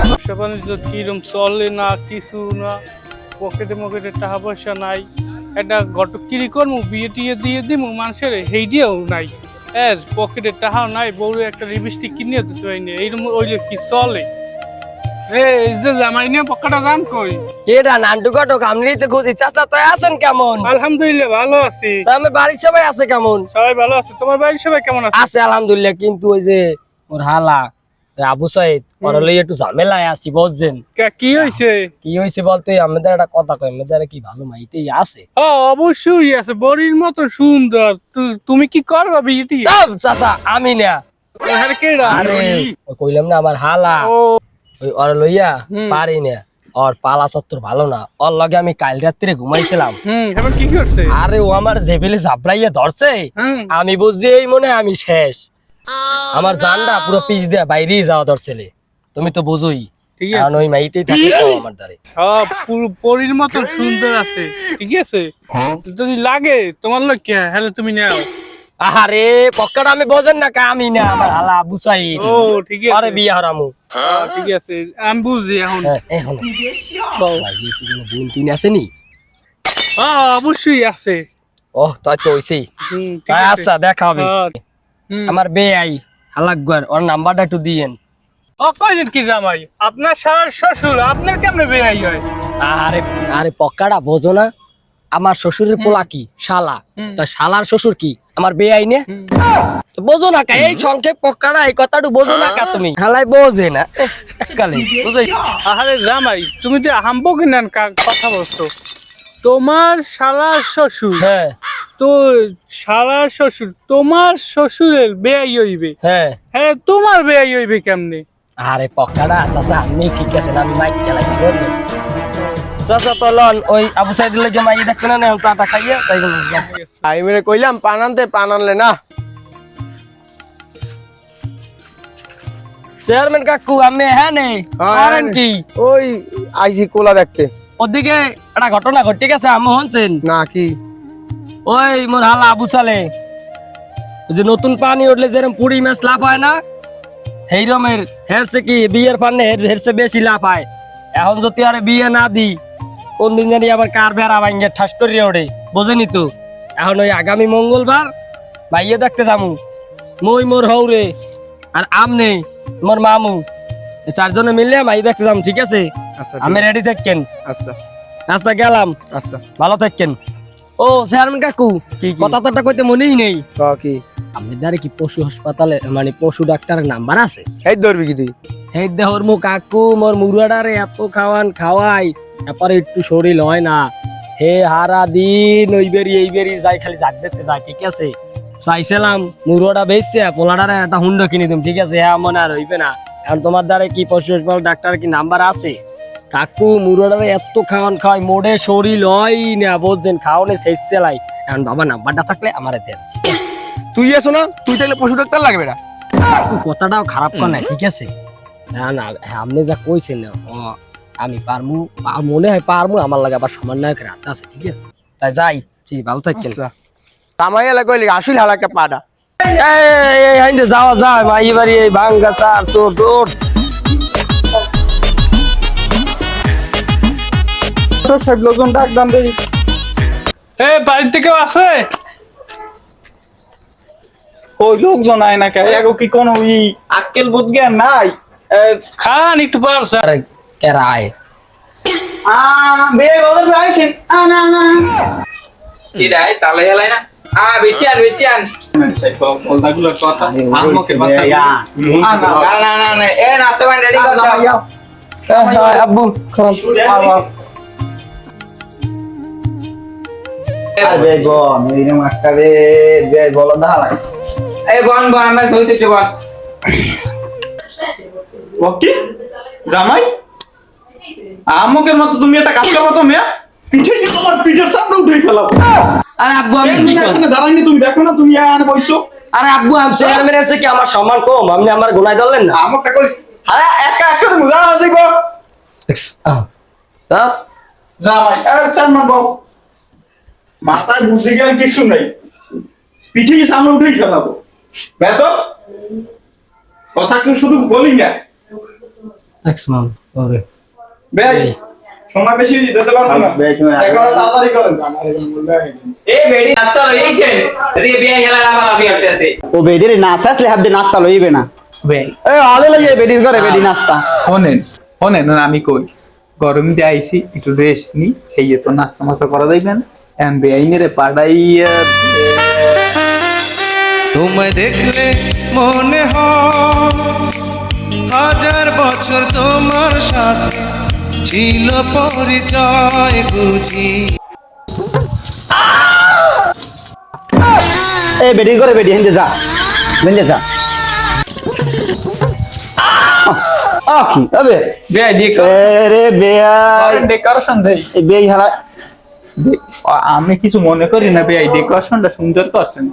ব্যবসা বাণিজ্য কিরম চলে না, কিছু না, পকেটে মকেটে টাকা পয়সা নাই। একটা ঘটক কিরি করবো, বিয়ে টিয়ে দিয়ে দিমু মানুষের, হেইডিও নাই। এর পকেটে টাকাও নাই, বউরে একটা লিপস্টিক কিনে দিতে পারিনি, এইরকম ওইলে কি চলে? এই যে জামাই নিয়ে পকেটটা দান কই? কেডা নান্টু ঘটক? আমনি তো খুঁজি। চাচা তো আছেন কেমন? আলহামদুলিল্লাহ ভালো আছি। আমি বাড়ির সবাই আছে কেমন? সবাই ভালো আছে। তোমার বাড়ির সবাই কেমন আছে? আছে আলহামদুলিল্লাহ। কিন্তু ওই যে ওর হালা আবু সাইদ ওর লই একটু ঝামেলায় আছি বুঝছেন। কি হইছে? কি হইছে বলতে আমাদের একটা কথা কই, আমাদের কি ভালো মাইটেই আছে? অবশ্যই আছে, বড়ির মতো সুন্দর। তুমি কি করবা বিয়েটি? চাচা আমি না। আরে কইলাম না আমার হালা ওই ওর লইয়া পারি না। ওর পালা চত্বর ভালো না। ওর লগে আমি কাল রাত্রে ঘুমাইছিলাম। এবার কি করছে? আরে ও আমার জেবেলে ঝাপড়াইয়া ধরছে। আমি বুঝছি এই মনে আমি শেষ। আমার জানটা পুরো পিছ দিয়ে বাইরেই যাওয়া ধরছিলে। তুমি তো বুঝোই। ঠিক আছে, ওই মাইটেই থাকে আমার দ্বারে। সব পুরো পরীর মতো সুন্দর আছে। ঠিক আছে, যদি লাগে তোমার লোক কে হলে তুমি নাও। আরে পক্কাটা আমি বোঝেন না কা? আমি না, আমার হালা আবু সাইদ। ও ঠিক আছে, আরে বিয়া হারামু। ঠিক আছে, আমি বুঝি এখন। এখন বোন আছে নি? অবশ্যই আছে। ও তাই তো হইছে। আচ্ছা দেখা হবে। আমার বেআই হালাকগর, ওর নাম্বারটা একটু দিয়েন। কইলেন কি জামাই? আপনার শ্বশুর আপনার কেমনে বেয়াই হয়? আরে আরে পক্কাটা বোঝো না? আমার শ্বশুরের পোলা কি শালা, তো শালার শ্বশুর কি আমার বেআই নে? তো বোঝো না কা? এই সংক্ষেপ পক্কাটা এই কথাটা বোঝো না কা? তুমি হালাই বোঝে না কালে বুঝাই। আরে জামাই তুমি তো হাম্বো কিনান কথা বলছো। তোমার শালার শ্বশুর, হ্যাঁ তো শালার শ্বশুর তোমার শ্বশুরের বেয়াই হইবে? হ্যাঁ হ্যাঁ, তোমার বেয়াই হইবে কেমনে? আরে পক্কাটা চাচা আপনি ঠিক আছে না? আমি মাইক চালাইছি বুঝলেন। চাচা তো লন ওই আবু সাইদুল লাগে মাই দেখবেন না, চাটা খাইয়া তাই বললাম। আমি মেরে কইলাম পান আনতে, পান আনলে না। চেয়ারম্যান কাকু আমি হ্যাঁ নেই করেন কি? ওই আইজি কোলা দেখতে। ওদিকে একটা ঘটনা ঘটে গেছে, আমি শুনছেন না কি? ওই মোর হালা আবু সালে ওই যে নতুন পানি উঠলে যেরকম পুরি মাছ লাভ হয় না, সেই রকমের হেরছে কি বিয়ের পানে হেরছে বেশি লাভ হয়। এখন যদি আরে বিয়ে না দি কোন দিন জানি আবার কার বেড়া ভাঙ্গে ঠাস করিয়ে ওঠে, বোঝেনি তো। এখন ওই আগামী মঙ্গলবার ভাইয়ে দেখতে যামু, মই মোর হৌরে আর আমনে মোর মামু, এই চারজনে মিললে মাই দেখতে যাম। ঠিক আছে, আচ্ছা আমি রেডি থাকেন। আচ্ছা রাস্তা গেলাম। আচ্ছা ভালো থাকেন। ও চেয়ারম্যান কাকু, কি কথা তো একটা কইতে মনেই নেই। কি? আপনি দ্বারে কি পশু হাসপাতালে মানে পশু ডাক্তারের নাম্বার আছে? এই ধরবি কি তুই? এই দেহর মু কাকু মোর মুরুয়াডারে এত খাওয়াই এরপরে একটু শরীর হয় না। হে হারা দিন ওই বেরি যাই, খালি জাগ দেখতে যায়। ঠিক আছে, চাইছিলাম মুরুয়াডা বেচছে পোলাডারে একটা হুন্ডা কিনে দিম। ঠিক আছে, হ্যাঁ মনে আর হইবে না। এখন তোমার দ্বারে কি পশু হাসপাতাল ডাক্তার কি নাম্বার আছে? কাকু মুরুয়াডারে এত খাওয়াই মোড়ে শরীর হয় না বুঝছেন, খাওয়ানে শেষ চালাই। এখন বাবা নাম্বারটা থাকলে আমার দেন। তুই এসো না, তুই তাহলে পশু ডাক্তার লাগবে না। কাকু কথাটাও খারাপ কর না। ঠিক আছে, না না আপনি যা কইছেন না আমি পারমু, মনে হয় পারমু। আমার লাগে আবার সমন্বয়কের হাত আছে। ঠিক আছে, তাই যাই। ঠিক ভালো থাকেন। তামাইয়া কইলি আসল হালা একটা পাডা। এই যাওয়া যায় মা এবারে এই ভাঙ্গা চার চোট সব লোকজন ডাক দাম দেই। বাড়িতে কেউ আছে? ওই লোকজন আয় না কে? এগো কি কোনো আক্কেল বুদ্ধ জ্ঞান নাই? খান একটু পার স্যার। কেরা আয় বে বদল আইছেন। না না কি রাই তালে হেলাই না। বেটিয়ান বলদাগুলোর কথা আমকে বাসা। না না না এ নাস্তা বান রেডি করছ? আব্বু খারাপ। আরে বোন এইরকম একটা বে বলো না ভাই। এই বোন আমরা সইতেছি বোন। ওকে জামাই আমকের মতো তুমি একটা কাজ করো তো মেয়ে, পিঠে কি তোমার পিঠের সামনে উঠে ফেলাবো। আরে আব্বু আমি কি করি? এখানে দাঁড়াইনি তুমি দেখো না, তুমি এখানে বইছো। আরে আব্বু আমি চেয়ারম্যান এর কি আমার সম্মান কম? আপনি আমার গুনাই ধরলেন না। আমকটা করি আরে একা একসাথে মুজা হয়ে যাইবো। জামাই আর সামনে বাবু মাথায় বুদ্ধি জ্ঞান কিছু নাই, পিঠে কি সামনে উঠেই ফেলাবো। বেতো কথা কি শুধু বলি না ম্যাক্সিমাম ওরে ভাই সময় বেশি দিতে পারবো না এখন তাড়াতাড়ি করেন এই বেডি নাস্তা লইছেন এদিকে বিয়ে হেলা লাগা আমি হইতাছে ও বেডির নাস্তা আসলে হাবদে নাস্তা লইবে না ভাই এ আলে লইয়ে বেডির ঘরে বেডি নাস্তা শোনেন আমি কই গরম দিয়ে আইছি একটু রেস্ট নি এই তো নাস্তা মাস্তা করা যাইবেন এন্ড বেআইনের পাড়াইয়া তোমায় দেখলে মনে হয় হাজার বছর তোমার সাথে ছিল পরিচয় বুঝি। এ বেডির ঘরে বেডি হেন্দে যা কি আবে বেআই দেখ রে বেয়াই ডেকোরেশন দেই এই বেই হালা আমি কিছু মনে করি না বেআই ডেকোরেশনটা সুন্দর করছেন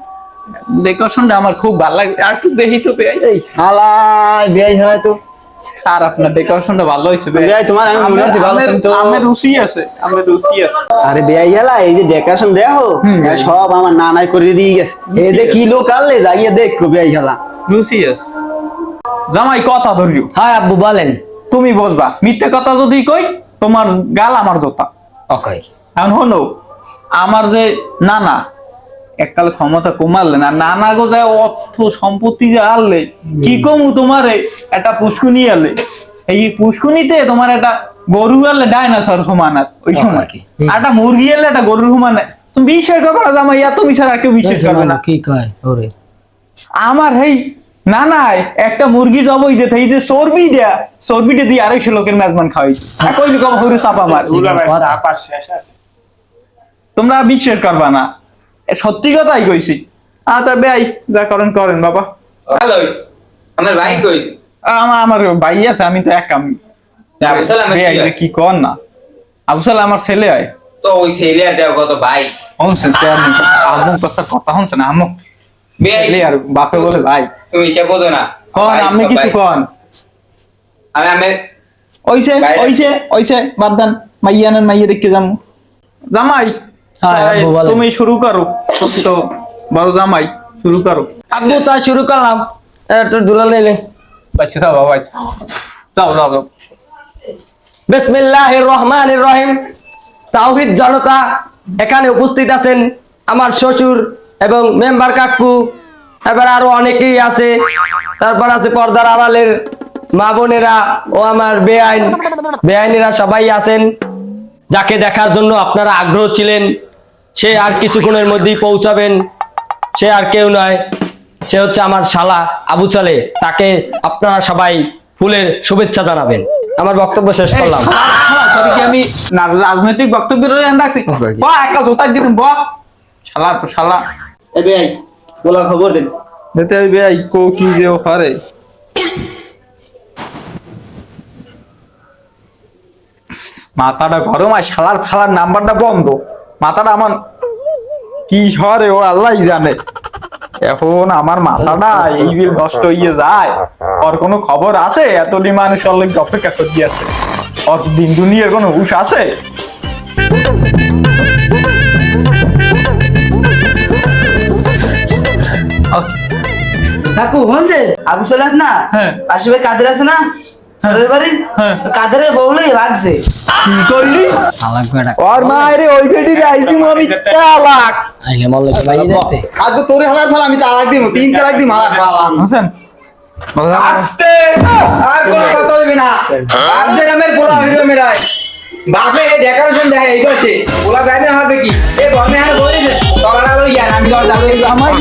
ডেকোরেশনটা আমার খুব ভালো লাগে আর একটু দেখি তো বেআই এই হালাই বেই হালাই তো আর আপনার ডেকোরেশনটা ভালো হয়েছে বেয়াই তোমার আমি মনে হচ্ছে ভালো কিন্তু আমার রুচি আছে আরে বেয়াই হালা এই যে ডেকোরেশন দেখো এ সব আমার নানাই করে দিয়ে গেছে এই যে কি লোক আলে যাইয়ে দেখো বেয়াই হালা রুচি আছে জামাই কথা ধরিও হ্যাঁ আব্বু বলেন তুমি বসবা মিথ্যে কথা যদি কই তোমার গাল আমার জোতা ওকে এখন হলো আমার যে নানা এককাল ক্ষমতা কমালেন আর নানা গো যায় অর্থ সম্পত্তি যে আনলে কি কমু তোমারে একটা পুষ্কুনি আনলে এই পুষ্কুনিতে তোমার একটা গরু আনলে ডাইনোসর হুমানাত ওই সময় একটা মুরগি আনলে একটা গরুর হুমানাত তুমি বিশ্বাস করবে না জামাই তুমি ছাড়া কেউ বিশ্বাস করবে না কি কয় ওরে আমার হেই না না একটা মুরগি জবই দিতে এই যে চর্বিটা দিয়ে 250 লোকের মেজবান খাওয়াই কই রকম হরু চাপা মার তোমরা বিশ্বাস করবা না সত্যি কথাই কইছি তা ভাই যা করেন বাবা হ্যালো আমার ভাই কইছে আমার ভাই আছে আমি তো এক আমি আবু সালাম কি কর না আবু সালাম আমার ছেলে হয় তো ওই ছেলে আর যাও কত ভাই শুনছেন আমুক কথা শুনছেন আমুক ছেলে আর বাপে বলে ভাই তুমি সে বোঝো না কন আমি কিছু কন আমি ওইছে বাদ দেন মাইয়া দেখতে যাবো জামাই হ্যাঁ, আব্বু বলেন। তুমি শুরু করো তো বড় জামাই শুরু করো আব্বু তাই শুরু করলাম একটু দুলা লইলে বাচ্চা দাও বাবা যাও বিসমিল্লাহির রহমানির রহিম তাওহীদ জনতা এখানে উপস্থিত আছেন আমার শ্বশুর এবং মেম্বার কাকু এবার আরো অনেকেই আছে তারপর আছে পর্দার আড়ালের মা বোনেরা ও আমার বেআইনেরা সবাই আছেন যাকে দেখার জন্য আপনারা আগ্রহ ছিলেন সে আর কিছুক্ষণের মধ্যেই পৌঁছাবেন সে আর কেউ নয় সে হচ্ছে আমার শালা আবু সালে তাকে আপনারা সবাই ফুলের শুভেচ্ছা জানাবেন আমার বক্তব্য শেষ করলাম কি আমি রাজনৈতিক বক্তব্য রাখছি একটা জোতা দিন শালা এ বেয়াই বলা খবর দেন দিতে ভাই কো কি যে পারে মাথাটা গরম আর শালার নাম্বারটা বন্ধ মাথাটা আমার কি হরে ও আল্লাহই জানে এখন আমার মাথাটা এই বিল নষ্ট হয়ে যায় ওর কোনো খবর আছে এতটি মানুষ ওর লাগি অপেক্ষা করতে আছে ওর দিন দুনিয়ার কোনো হুশ আছে কাকু হনছে আবু সালাস না হ্যাঁ। আশেপাশে কাদের আছে না সরের বাড়ির হ্যাঁ। কাদের বউলেই ভাগছে কি করলি ওর মায়ের ওই পেটির আইসক্রিম আমি তালাক আজকে তোরে হালার ফল আমি তালাক দিব 3 তালাক দিব হালার হাসান আস্তে আর কোন কথা হইবে না আর যে নামের পোলা হইলো মেরাই বাপে ডেকোরেশন দেখে এই বসে পোলা যাইবে হবে কি এ বনে আর বলিছে তলাটা লইয়া আমি যাবো আমার